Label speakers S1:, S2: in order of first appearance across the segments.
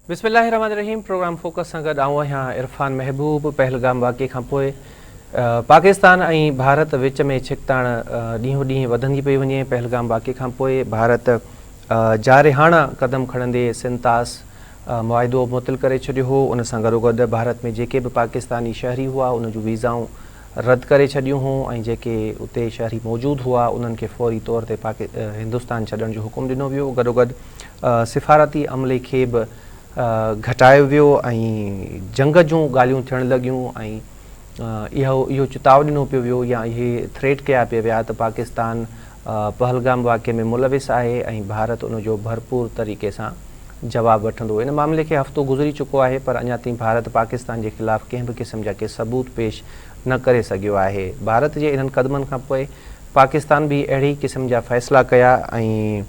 S1: बिस्मिल्लाहिर्रहमानिर्रहीम। Programme focus सां गॾु आऊं आहियां इरफान महबूब। पहलगाम वाक़े खां पोइ पाकिस्तान ऐं भारत विच में छिकताण ॾींहों ॾींहुं वधंदी पई वञे। पहलगाम वाक़े खां पोइ भारत जारिहाणा क़दम खणंदे सिंतास मुआहिदो मुअतल करे छॾियो हो। उन सां गॾोगॾु भारत में जेके बि पाकिस्तानी शहरी हुआ उन जूं वीज़ाऊं रद्द करे छॾियूं हुयूं ऐं जेके उते शहरी मौजूदु हुआ उन्हनि खे फौरी तौर ते हिंदुस्तान छॾण जो हुकुम ॾिनो वियो। गॾोगॾु सिफ़ारती अमले खे बि घटायो वियो ऐं जंग जूं ॻाल्हियूं थियणु लॻियूं ऐं इहो चिताव ॾिनो पियो वियो या इहे थ्रेट कया पिया विया त पाकिस्तान पहलगाम वाक़े में मुलविस आहे ऐं भारत उन जो भरपूर तरीक़े सां जवाबु वठंदो। इन मामले खे हफ़्तो गुज़री चुको आहे पर अञा ताईं भारत पाकिस्तान जे ख़िलाफ़ु कंहिं बि क़िस्म जा के सबूत पेश न करे सघियो आहे। भारत जे इन्हनि क़दमनि खां पोइ पाकिस्तान बि अहिड़ी क़िस्म जा फ़ैसिला कया ऐं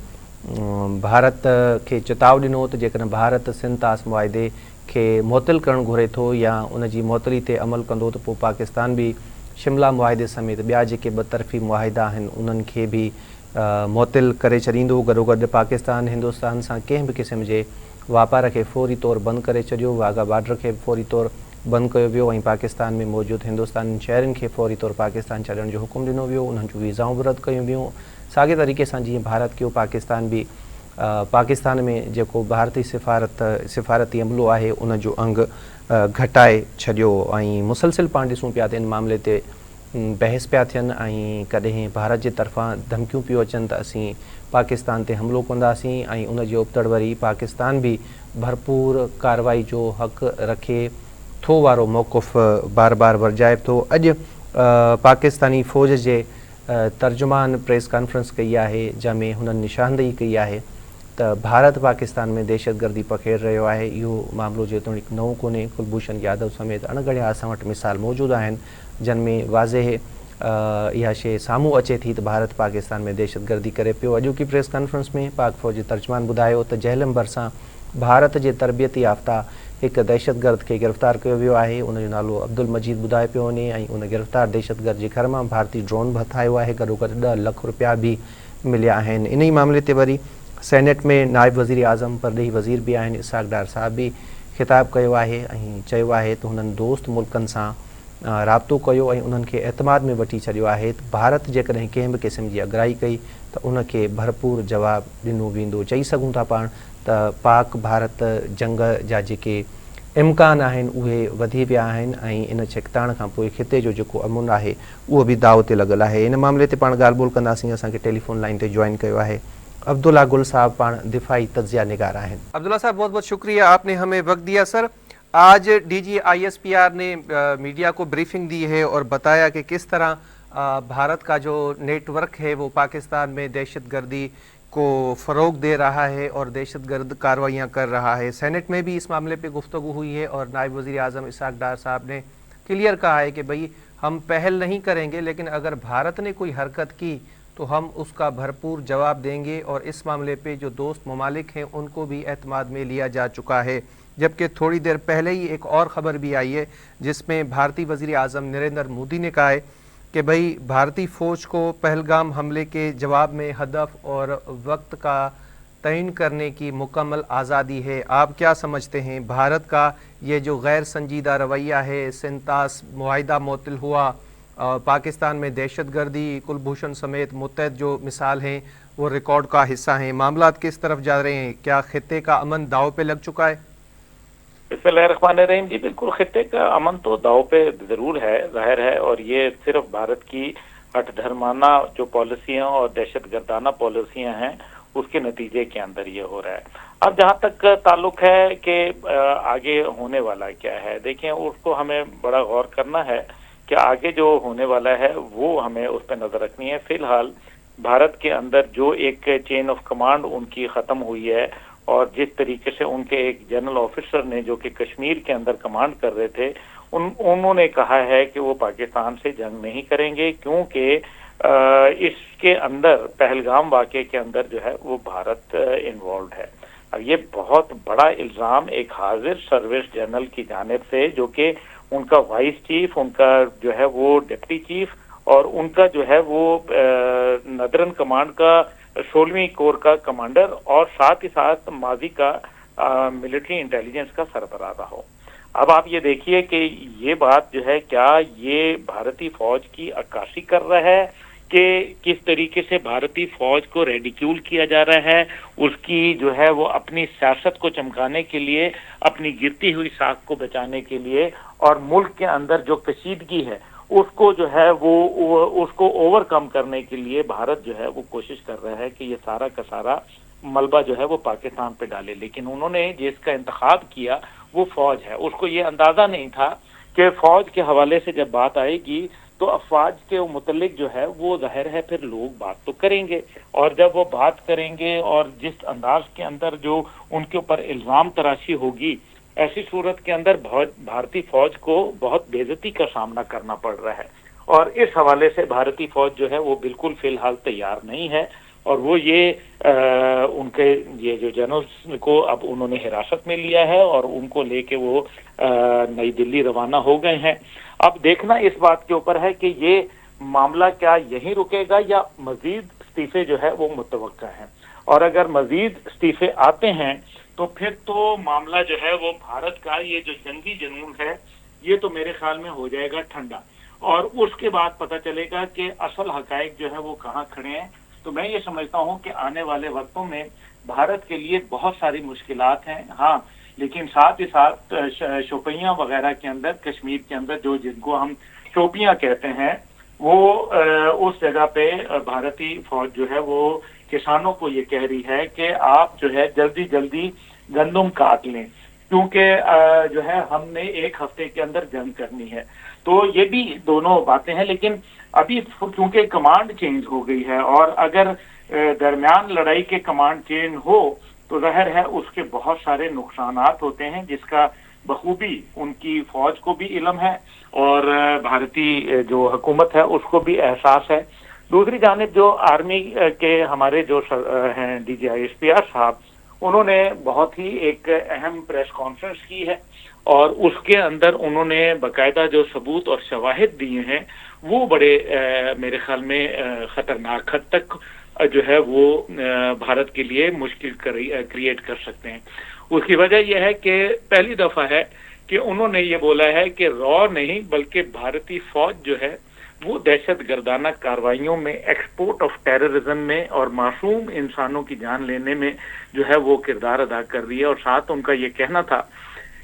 S1: भारत खे चिताव ॾिनो त जेकॾहिं भारत सिंतास मुआहिदे खे मुअतल करणु घुरे थो या उन जी मुअतली ते अमल कंदो त पोइ पाकिस्तान बि शिमला मुआहिदे समेत ॿिया जेके ॿतरफ़ी मुआहिदा आहिनि उन्हनि खे बि मुअतल करे छॾींदो। गॾोगॾु पाकिस्तान हिंदुस्तान सां कंहिं बि क़िस्म जे वापार खे फौरी तौरु बंदि करे छॾियो। वाघा बॉर्डर खे फौरी तौरु बंदि कयो वियो ऐं पाकिस्तान में मौजूदु हिंदुस्तानी शहरनि खे फौरी तौरु पाकिस्तान छॾण जो हुकुम ॾिनो वियो। उन्हनि जूं वीज़ाऊं बि रद्द कयूं वियूं। साॻे तरीक़े सां जीअं भारत कयो पाकिस्तान बि पाकिस्तान में जेको भारतीय सिफ़ारती अमलो आहे उन जो अंग घटाए छॾियो ऐं मुसलसिल पाण ॾिसूं पिया त इन मामले ते बहस पिया थियनि ऐं कॾहिं भारत जे तरफ़ां धमकियूं पियूं अचनि त असीं पाकिस्तान ते हमिलो कंदासीं ऐं उन जे उबतड़ वरी पाकिस्तान बि भरपूर कार्रवाई जो हक़ रखे थो वारो मौक़ुफ़ बार बार वर्जाए थो। अॼु पाकिस्तानी फ़ौज जे तर्जुमान प्रेस कॉन्फ्रेंस कई आहे जंहिंमें हुननि निशानदेही कई आहे त भारत पाकिस्तान में दहशतगर्दी पखेड़ रहियो आहे। इहो मामिलो जेतोणीकि नओं कोन्हे। कुलभूषण यादव समेत अणगणिया असां वटि मिसाल मौजूदु आहिनि जिन में वाज़े इहा शइ साम्हूं अचे थी त भारत पाकिस्तान में दहशतगर्दी करे पियो। अॼोकी प्रेस कॉन्फ्रेंस में पाक फ़ौज जे तर्जुमान ॿुधायो त जहलम भरिसां भारत जे तरबियती याफ़्ता हिकु दहशतगर्द खे गिरफ़्तार कयो वियो आहे। उन जो नालो अब्दुल मजीद ॿुधाए पियो वञे ऐं उन गिरफ़्तार दहशतगर्द जे घर मां भारतीय ड्रोन बि हथायो आहे। गॾोगॾु 10 लख रुपया बि मिलिया आहिनि। इन ई मामले ते वरी सेनेट में नाइब वज़ीर आज़म परॾेही वज़ीर बि आहिनि इसहाक़ डार साहब बि ख़िताब कयो आहे ऐं चयो आहे त हुननि दोस्त मुल्कनि सां राब्तो कयो ऐं उन्हनि खे एतमाद में वठी छॾियो आहे त भारत जेकॾहिं कंहिं बि क़िस्म जी अगराई कई त उनखे भरपूर जवाबु ॾिनो वेंदो। चई सघूं था पाण त पाक भारत जंग जा जेके इम्कान आहिनि उहे वधी विया आहिनि ऐं इन छिकताण खां पोइ ख़िते जो जेको अमुन आहे उहो बि दाव ते लॻल आहे। इन मामले ते पाण ॻाल्हि ॿोल कंदासीं। असांखे टेलीफोन लाइन ते जॉइन कयो आहे अब्दुल्ला गुल साहब, पाण दिफ़ाई तज्ज़िया निगार हैं। अब्दुल्ला साहब बहुत बहुत शुक्रिया, आपने हमें वक्त दिया। सर, आज DGISPR ने मीडिया को ब्रीफिंग दी है और बताया कि किस तरह भारत का जो नेटवर्क है वो पाकिस्तान में दहशतगर्दी को फ़रोग दे रहा है और दहशतगर्द कार्रवाइयाँ कर रहा है। सेनेट में भी इस मामले पे गुफ्तगू हुई है और नायब वज़ीर आज़म इसहाक़ डार साहब ने क्लियर कहा है कि भाई हम पहल नहीं करेंगे लेकिन अगर भारत ने कोई हरकत की तो हम उसका भरपूर जवाब देंगे और इस मामले पे जो दोस्त ममालिक हैं उनको भी एतमाद में लिया जा चुका है। जबकि थोड़ी देर पहले ही एक और ख़बर भी आई है जिसमें भारतीय वज़ीर आज़म नरेंद्र मोदी ने कहा है कि भाई भारतीय फ़ौज को पहलगाम हमले के जवाब में हदफ और वक्त का तयन करने की मुकम्मल आज़ादी है। आप क्या समझते हैं भारत का ये जो गैर संजीदा रवैया है, सिंतास मुआहिदा मुअत्तल हुआ, पाकिस्तान में दहशतगर्दी, कुलभूषण समेत मुतअद्दिद जो मिसाल हैं वो रिकॉर्ड का हिस्सा हैं, मामलात किस तरफ जा रहे हैं? क्या खित्ते का अमन दाव पे लग चुका है?
S2: बिस्मिल्लाहिर्रहमानिर्रहीम जी, बिल्कुल खित्ते का अमन तो दाव पे ज़रूर है, ज़ाहिर है, और ये सिर्फ भारत की हठधर्माना जो पॉलिसियाँ और दहशतगर्दाना पॉलिसियाँ हैं उसके नतीजे के अंदर ये हो रहा है। अब जहाँ तक ताल्लुक है कि आगे होने वाला क्या है, देखें उसको हमें बड़ा गौर करना है कि आगे जो होने वाला है वो हमें उस पर नज़र रखनी है। फिलहाल भारत के अंदर जो एक चेन ऑफ कमांड उनकी ख़त्म हुई है और जिस तरीके से उनके एक जनरल ऑफिसर ने जो कि कश्मीर के अंदर कमांड कर रहे थे उन्होंने कहा है कि वो पाकिस्तान से जंग नहीं करेंगे क्योंकि इसके अंदर पहलगाम वाक़े के अंदर जो है वो भारत इन्वॉल्व है। अब ये बहुत बड़ा इल्ज़ाम एक हाजिर सर्विस जनरल की जानिब से, जो कि उनका वाइस चीफ, उनका जो है वो डिप्टी चीफ और उनका जो है वो नदरन कमांड का 16वीं कोर का कमांडर और साथ ही साथ माजी का मिलिट्री इंटेलिजेंस का सरबराह रहा हो। अब आप ये देखिए कि ये बात जो है, क्या ये भारतीय फौज की अक्कासी कर रहा है कि किस तरीके से भारतीय फौज को रेडिक्यूल किया जा रहा है, उसकी जो है वो अपनी सियासत को चमकाने के लिए, अपनी गिरती हुई साख को बचाने के लिए, और मुल्क के अंदर जो कशीदगी है उसको जो है वो उसको ओवरकम करने के लिए भारत जो है वो कोशिश कर रहा है कि ये सारा का सारा मलबा जो है वो पाकिस्तान पे डाले। लेकिन उन्होंने जिसका इंतखाब किया वो फौज है। उसको ये अंदाजा नहीं था कि फौज के हवाले से जब बात आएगी तो अफवाज के मुतल्लिक जो है वो जाहिर है फिर लोग बात तो करेंगे, और जब वो बात करेंगे और जिस अंदाज के अंदर जो उनके ऊपर इल्ज़ाम तराशी होगी, ऐसी सूरत के अंदर भारतीय फौज को बहुत बेइज्जती का सामना करना पड़ रहा है। और इस हवाले से भारतीय फौज जो है वो बिल्कुल फिलहाल तैयार नहीं है, और वो ये उनके ये जो जनरल्स को अब उन्होंने हिरासत में लिया है और उनको लेके वो नई दिल्ली रवाना हो गए हैं। अब देखना इस बात के ऊपर है कि ये मामला क्या यहीं रुकेगा या मजीद इस्तीफे जो है वो मुतवक्का है, और अगर मजीद इस्तीफे आते हैं तो फिर तो मामला जो है वो भारत का ये जो जंगी जुनून है ये तो मेरे ख्याल में हो जाएगा ठंडा, और उसके बाद पता चलेगा कि असल हकायक जो है वो कहाँ खड़े हैं। तो मैं ये समझता हूँ कि आने वाले वक्तों में भारत के लिए बहुत सारी मुश्किलात हैं, हाँ, लेकिन साथ ही साथ शोपियां वगैरह के अंदर, कश्मीर के अंदर जो जिनको हम शोपियां कहते हैं, वो उस जगह पे भारतीय फौज जो है वो किसानों को ये कह रही है कि आप जो है जल्दी जल्दी गंदम काट लें, क्योंकि जो है हमने एक हफ्ते के अंदर जंग करनी है। तो ये भी दोनों बातें हैं, लेकिन अभी क्योंकि कमांड चेंज हो गई है, और अगर दरमियान लड़ाई के कमांड चेंज हो तो जाहिर है उसके बहुत सारे नुकसानात होते हैं, जिसका बखूबी उनकी फौज को भी इल्म है और भारतीय जो हुकूमत है उसको भी एहसास है। दूसरी जानिब जो आर्मी के हमारे जो हैं DGISPR साहब, उन्होंने बहुत ही एक अहम प्रेस कॉन्फ्रेंस की है, और उसके अंदर उन्होंने बाकायदा जो सबूत और शवाहिद दिए हैं वो बड़े मेरे ख्याल में खतरनाक हद तक जो है वो भारत के लिए मुश्किल क्रिएट कर सकते हैं। उसकी वजह यह है कि पहली दफा है कि उन्होंने ये बोला है कि रॉ नहीं बल्कि भारतीय फौज जो है वो दहशत गर्दाना कार्रवाइयों में, एक्सपोर्ट ऑफ टेररिज्म में और मासूम इंसानों की जान लेने में जो है वो किरदार अदा कर रही है। और साथ उनका ये कहना था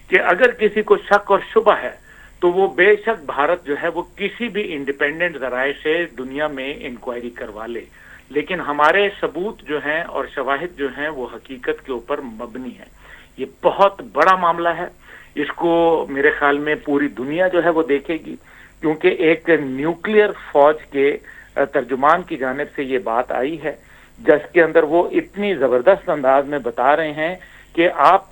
S2: कि अगर किसी को शक और शुबा है तो वो बेशक भारत जो है वो किसी भी इंडिपेंडेंट जराए से दुनिया में इंक्वायरी करवा ले, लेकिन हमारे सबूत जो हैं और शवाहिद जो हैं वो हकीकत के ऊपर मबनी है। ये बहुत बड़ा मामला है, इसको मेरे ख्याल में पूरी दुनिया जो है वो देखेगी, क्योंकि एक न्यूक्लियर फौज के तर्जुमान की जानिब से ये बात आई है, जिसके अंदर वो इतनी जबरदस्त अंदाज में बता रहे हैं कि आप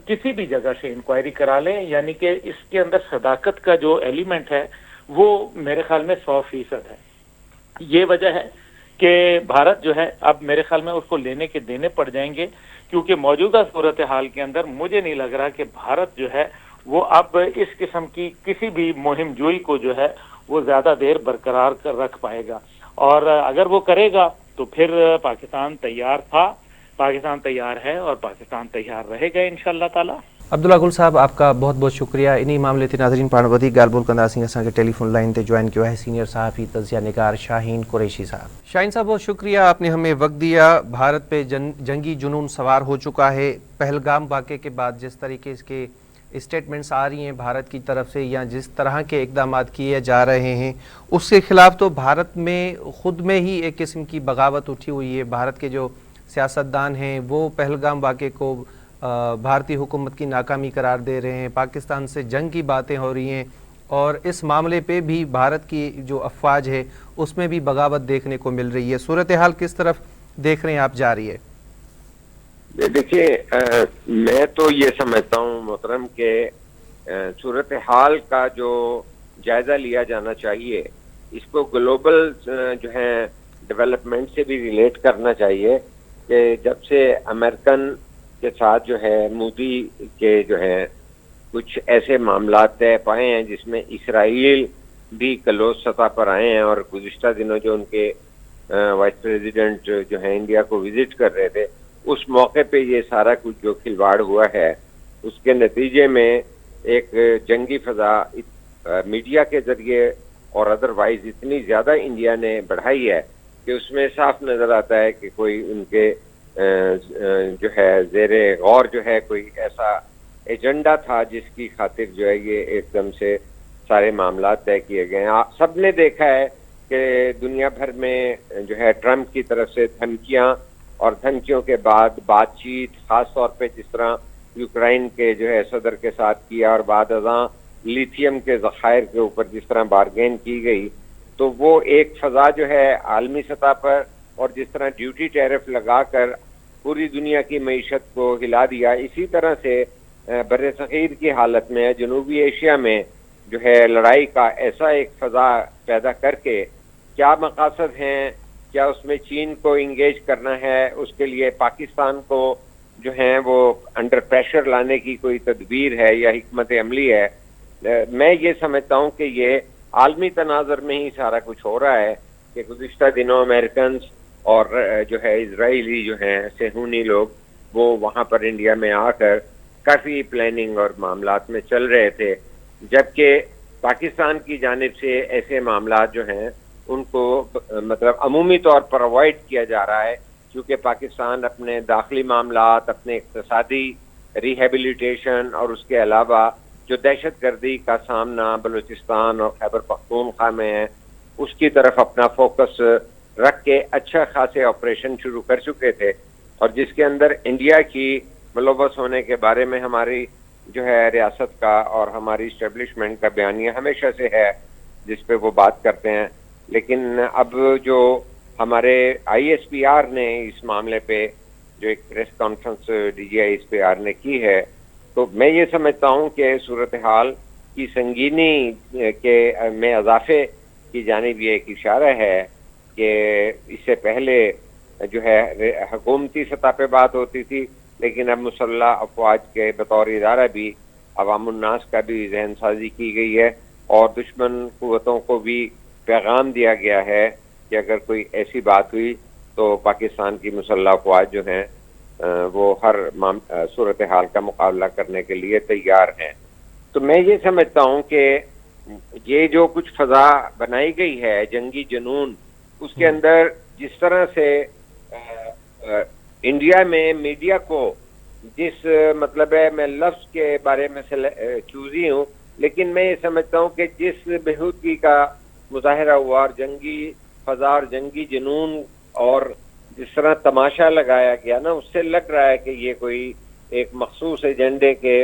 S2: किसी भी जगह से इंक्वायरी करा लें, यानी कि इसके अंदर सदाकत का जो एलिमेंट है वो मेरे ख्याल में 100% है। ये वजह है कि भारत जो है अब मेरे ख्याल में उसको लेने के देने पड़ जाएंगे, क्योंकि मौजूदा सूरत हाल के अंदर मुझे नहीं लग रहा कि भारत जो है वो अब इस किस्म की किसी भी मुहिम जोई को जो है वो ज्यादा देर बरकरार कर रख पाएगा, और अगर वो करेगा तो फिर पाकिस्तान तैयार था, पाकिस्तान तैयार है और पाकिस्तान तैयार रहेगा इंशाअल्लाह ताला।
S1: अब्दुल्ला गुल साहब, आपका बहुत बहुत शुक्रिया। इन्हीं मामले ते नाज़रीन पाण वधीक ॻाल्हि ॿोल कंदासीं। असांखे टेलीफोन लाइन ते ज्वाइन किया है सीनियर सहाफ़ी तज़िया निगार शाहीन कुरैशी साहब। शाहीन साहब बहुत शुक्रिया, आपने हमें वक्त दिया। भारत पे जंगी जुनून सवार हो चुका है। पहलगाम वाक़े के बाद जिस तरीके के स्टेटमेंट्स आ रही हैं भारत की तरफ से, या जिस तरह के इक़दाम किए जा रहे हैं, उसके ख़िलाफ़ तो भारत में ख़ुद में ही एक किस्म की बगावत उठी हुई है। भारत के जो सियासतदान हैं वो पहलगाम वाक़े को भारतीय हुकूमत की नाकामी करार दे रहे हैं, पाकिस्तान से जंग की बातें हो रही हैं, और इस मामले पे भी भारत की जो अफवाज है उसमें भी बगावत देखने को मिल रही है। सूरत हाल किस तरफ देख रहे हैं आप जा रही है?
S3: देखिए, मैं तो ये समझता हूँ मोहतरम के सूरत हाल का जो जायज़ा लिया जाना चाहिए, इसको ग्लोबल जो है डेवलपमेंट से भी रिलेट करना चाहिए कि जब से अमेरिकन के साथ जो है मोदी के जो है कुछ ऐसे मामला तय पाए हैं जिसमें इसराइल भी क्लोज सतह पर आए हैं, और गुज़िश्ता दिनों जो उनके वाइस प्रेसिडेंट जो है इंडिया को विजिट कर रहे थे اس موقع پہ یہ سارا کچھ جو کھلواڑ ہوا ہے اس کے نتیجے میں ایک جنگی فضا میڈیا کے ذریعے اور ادروائز اتنی زیادہ انڈیا نے بڑھائی ہے کہ اس میں صاف نظر آتا ہے کہ کوئی ان کے جو ہے زیر غور جو ہے کوئی ایسا ایجنڈا تھا جس کی خاطر جو ہے یہ ایک دم سے سارے معاملات طے کیے گئے ہیں. سب نے دیکھا ہے کہ دنیا بھر میں جو ہے ٹرمپ کی طرف سے دھمکیاں اور دھمکیوں کے بعد بات چیت، خاص طور پہ جس طرح یوکرائن کے جو ہے صدر کے ساتھ کیا اور بعد ازاں لیتھیم کے ذخائر کے اوپر جس طرح بارگین کی گئی، تو وہ ایک فضا جو ہے عالمی سطح پر اور جس طرح ڈیوٹی ٹیرف لگا کر پوری دنیا کی معیشت کو ہلا دیا، اسی طرح سے بر صغیر کی حالت میں جنوبی ایشیا میں جو ہے لڑائی کا ایسا ایک فضا پیدا کر کے کیا مقاصد ہیں، کیا اس میں چین کو انگیج کرنا ہے، اس کے لیے پاکستان کو جو ہیں وہ انڈر پریشر لانے کی کوئی تدبیر ہے یا حکمت عملی ہے. میں یہ سمجھتا ہوں کہ یہ عالمی تناظر میں ہی سارا کچھ ہو رہا ہے کہ گزشتہ دنوں امریکنز اور جو ہے اسرائیلی جو ہیں صہیونی لوگ وہ وہاں پر انڈیا میں آ کر کافی پلاننگ اور معاملات میں چل رہے تھے، جبکہ پاکستان کی جانب سے ایسے معاملات جو ہیں ان کو مطلب عمومی طور پر اوائڈ کیا جا رہا ہے، کیونکہ پاکستان اپنے داخلی معاملات، اپنے اقتصادی ریہیبلیٹیشن اور اس کے علاوہ جو دہشت گردی کا سامنا بلوچستان اور خیبر پختونخوا میں ہے اس کی طرف اپنا فوکس رکھ کے اچھا خاصے آپریشن شروع کر چکے تھے، اور جس کے اندر انڈیا کی ملوث ہونے کے بارے میں ہماری جو ہے ریاست کا اور ہماری اسٹیبلشمنٹ کا بیانیہ ہمیشہ سے ہے جس پہ وہ بات کرتے ہیں. لیکن اب جو ہمارے آئی ایس پی آر نے اس معاملے پہ جو ایک press conference D G I S P R نے کی ہے، تو میں یہ سمجھتا ہوں کہ صورتحال کی سنگینی کے میں اضافے کی جانب یہ ایک اشارہ ہے کہ اس سے پہلے جو ہے حکومتی سطح پہ بات ہوتی تھی، لیکن اب مسلح افواج کے بطور ادارہ بھی عوام الناس کا بھی ذہن سازی کی گئی ہے، اور دشمن قوتوں کو بھی پیغام دیا گیا ہے کہ اگر کوئی ایسی بات ہوئی تو پاکستان کی مسلح افواج جو ہیں وہ ہر صورتحال کا مقابلہ کرنے کے لیے تیار ہیں. تو میں یہ سمجھتا ہوں کہ یہ جو کچھ فضا بنائی گئی ہے جنگی جنون، اس کے اندر جس طرح سے انڈیا میں میڈیا کو جس مطلب ہے، میں لفظ کے بارے میں چوزی ہوں، لیکن میں یہ سمجھتا ہوں کہ جس بہودگی کا مظاہرہ ہوا اور جنگی فضا اور جنگی جنون اور جس طرح تماشا لگایا گیا نا، اس سے لگ رہا ہے کہ یہ کوئی ایک مخصوص ایجنڈے کے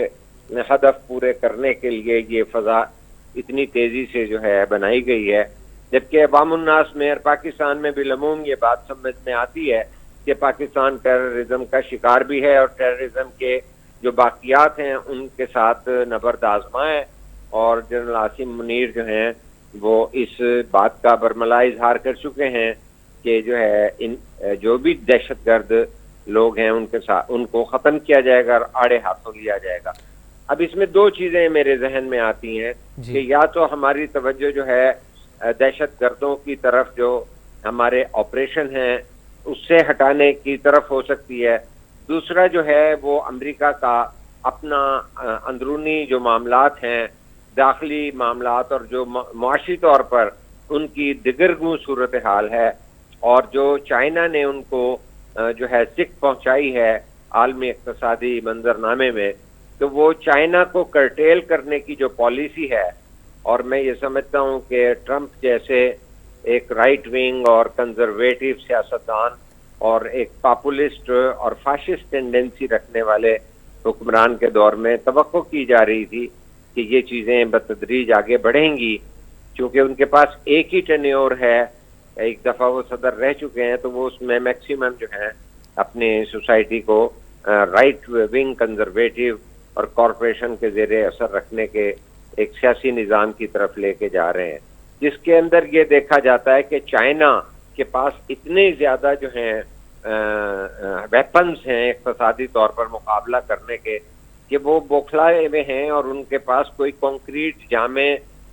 S3: ہدف پورے کرنے کے لیے یہ فضا اتنی تیزی سے جو ہے بنائی گئی ہے، جبکہ عوام الناس میں اور پاکستان میں بالعموم یہ بات سمجھ میں آتی ہے کہ پاکستان ٹیررزم کا شکار بھی ہے اور ٹیررزم کے جو باقیات ہیں ان کے ساتھ نبرد آزما ہے، اور جنرل عاصم منیر جو ہیں وہ اس بات کا برملا اظہار کر چکے ہیں کہ جو ہے ان جو بھی دہشت گرد لوگ ہیں ان کے ساتھ ان کو ختم کیا جائے گا اور آڑے ہاتھوں لیا جائے گا. اب اس میں دو چیزیں میرے ذہن میں آتی ہیں کہ یا تو ہماری توجہ جو ہے دہشت گردوں کی طرف جو ہمارے آپریشن ہیں اس سے ہٹانے کی طرف ہو سکتی ہے، دوسرا جو ہے وہ امریکہ کا اپنا اندرونی جو معاملات ہیں، داخلی معاملات اور جو معاشی طور پر ان کی دگرگوں صورتحال ہے، اور جو چائنا نے ان کو جو ہے سکھ پہنچائی ہے عالمی اقتصادی منظرنامے میں، تو وہ چائنا کو کرٹیل کرنے کی جو پالیسی ہے، اور میں یہ سمجھتا ہوں کہ ٹرمپ جیسے ایک رائٹ ونگ اور کنزرویٹو سیاستدان اور ایک پاپولسٹ اور فاشسٹ ٹینڈنسی رکھنے والے حکمران کے دور میں توقع کی جا رہی تھی کہ یہ چیزیں بتدریج آگے بڑھیں گی، چونکہ ان کے پاس ایک ہی ٹینیور ہے، ایک دفعہ وہ صدر رہ چکے ہیں، تو وہ اس میں میکسیمم جو ہے اپنی سوسائٹی کو رائٹ ونگ کنزرویٹو اور کارپوریشن کے زیر اثر رکھنے کے ایک سیاسی نظام کی طرف لے کے جا رہے ہیں، جس کے اندر یہ دیکھا جاتا ہے کہ چائنا کے پاس اتنے زیادہ جو ہیں ویپنز ہیں اقتصادی طور پر مقابلہ کرنے کے کہ وہ بوکھلائے ہوئے ہیں، اور ان کے پاس کوئی کنکریٹ جامع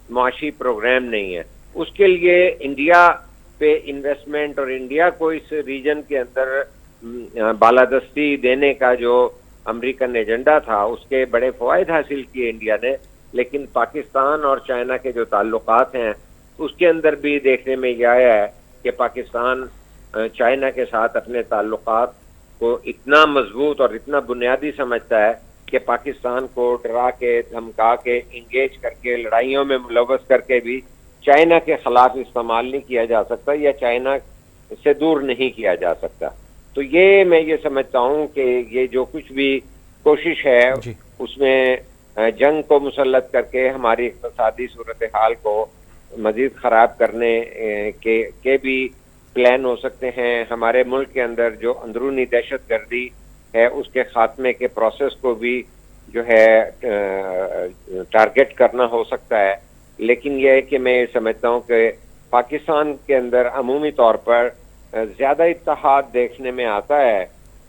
S3: معاشی پروگرام نہیں ہے. اس کے لیے انڈیا پہ انویسٹمنٹ اور انڈیا کو اس ریجن کے اندر بالادستی دینے کا جو امریکن ایجنڈا تھا اس کے بڑے فوائد حاصل کیے انڈیا نے، لیکن پاکستان اور چائنا کے جو تعلقات ہیں اس کے اندر بھی دیکھنے میں یہ آیا ہے کہ پاکستان چائنا کے ساتھ اپنے تعلقات کو اتنا مضبوط اور اتنا بنیادی سمجھتا ہے کہ پاکستان کو ڈرا کے دھمکا کے انگیج کر کے لڑائیوں میں ملوث کر کے بھی چائنا کے خلاف استعمال نہیں کیا جا سکتا یا چائنا سے دور نہیں کیا جا سکتا. تو یہ میں یہ سمجھتا ہوں کہ یہ جو کچھ بھی کوشش ہے اس میں جنگ کو مسلط کر کے ہماری اقتصادی صورتحال کو مزید خراب کرنے کے بھی پلان ہو سکتے ہیں. ہمارے ملک کے اندر جو اندرونی دہشت گردی ہے اس کے خاتمے کے پروسیس کو بھی جو ہے ٹارگٹ کرنا ہو سکتا ہے. لیکن یہ ہے کہ میں سمجھتا ہوں کہ پاکستان کے اندر عمومی طور پر زیادہ اتحاد دیکھنے میں آتا ہے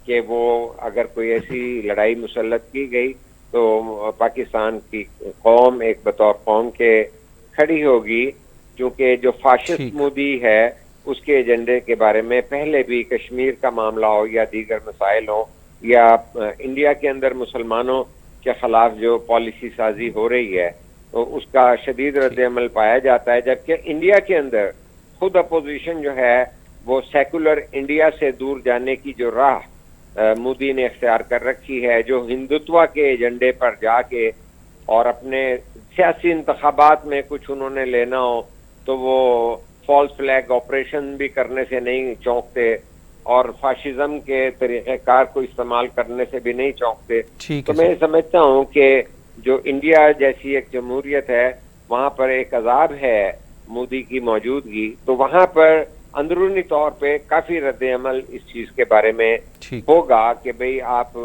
S3: کہ وہ اگر کوئی ایسی لڑائی مسلط کی گئی تو پاکستان کی قوم ایک بطور قوم کے کھڑی ہوگی، کیونکہ جو فاشسٹ مودی ہے اس کے ایجنڈے کے بارے میں پہلے بھی کشمیر کا معاملہ ہو یا دیگر مسائل ہوں یا انڈیا کے اندر مسلمانوں کے خلاف جو پالیسی سازی ہو رہی ہے تو اس کا شدید رد عمل پایا جاتا ہے، جبکہ انڈیا کے اندر خود اپوزیشن جو ہے وہ سیکولر انڈیا سے دور جانے کی جو راہ مودی نے اختیار کر رکھی ہے، جو ہندوتوا کے ایجنڈے پر جا کے اور اپنے سیاسی انتخابات میں کچھ انہوں نے لینا ہو تو وہ فالس فلیگ آپریشن بھی کرنے سے نہیں چونکتے اور فاشزم کے طریقہ کار کو استعمال کرنے سے بھی نہیں چونکتے. تو میں سمجھتا ہوں کہ جو انڈیا جیسی ایک جمہوریت ہے وہاں پر ایک عذاب ہے مودی کی موجودگی، تو وہاں پر اندرونی طور پہ کافی رد عمل اس چیز کے بارے میں ہوگا کہ بھئی آپ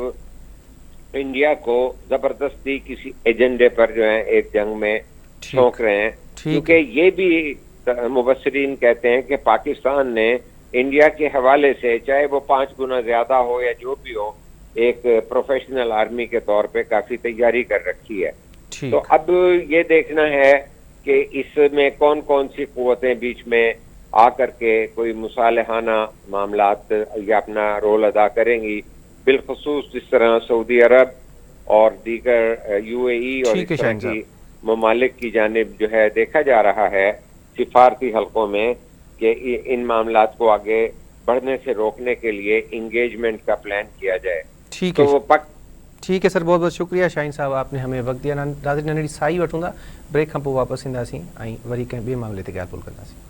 S3: انڈیا کو زبردستی کسی ایجنڈے پر جو ہے ایک جنگ میں چھونک رہے ہیں، کیونکہ یہ بھی مبصرین کہتے ہیں کہ پاکستان نے انڈیا کے حوالے سے چاہے وہ 5 گنا زیادہ ہو یا جو بھی ہو ایک پروفیشنل آرمی کے طور پہ کافی تیاری کر رکھی ہے. تو اب یہ دیکھنا ہے کہ اس میں کون کون سی قوتیں بیچ میں آ کر کے کوئی مصالحانہ معاملات یا اپنا رول ادا کریں گی، بالخصوص جس طرح سعودی عرب اور دیگر UAE اور اس طرح کی ممالک کی جانب جو ہے دیکھا جا رہا ہے سفارتی حلقوں میں کہ ان معاملات کو آگے بڑھنے سے روکنے کے لیے انگیجمنٹ کا پلان کیا جائے.
S1: ٹھیک ہے سر، بہت بہت شکریہ شاہین صاحب، آپ نے ہمیں وقت دیا. ناظرین ننढड़ी साई वठूं था, ब्रेक खां पोइ वापसि ईंदासीं ऐं वरी कंहिं ॿिए मामले ते ॻाल्हि ॿोल कंदासीं.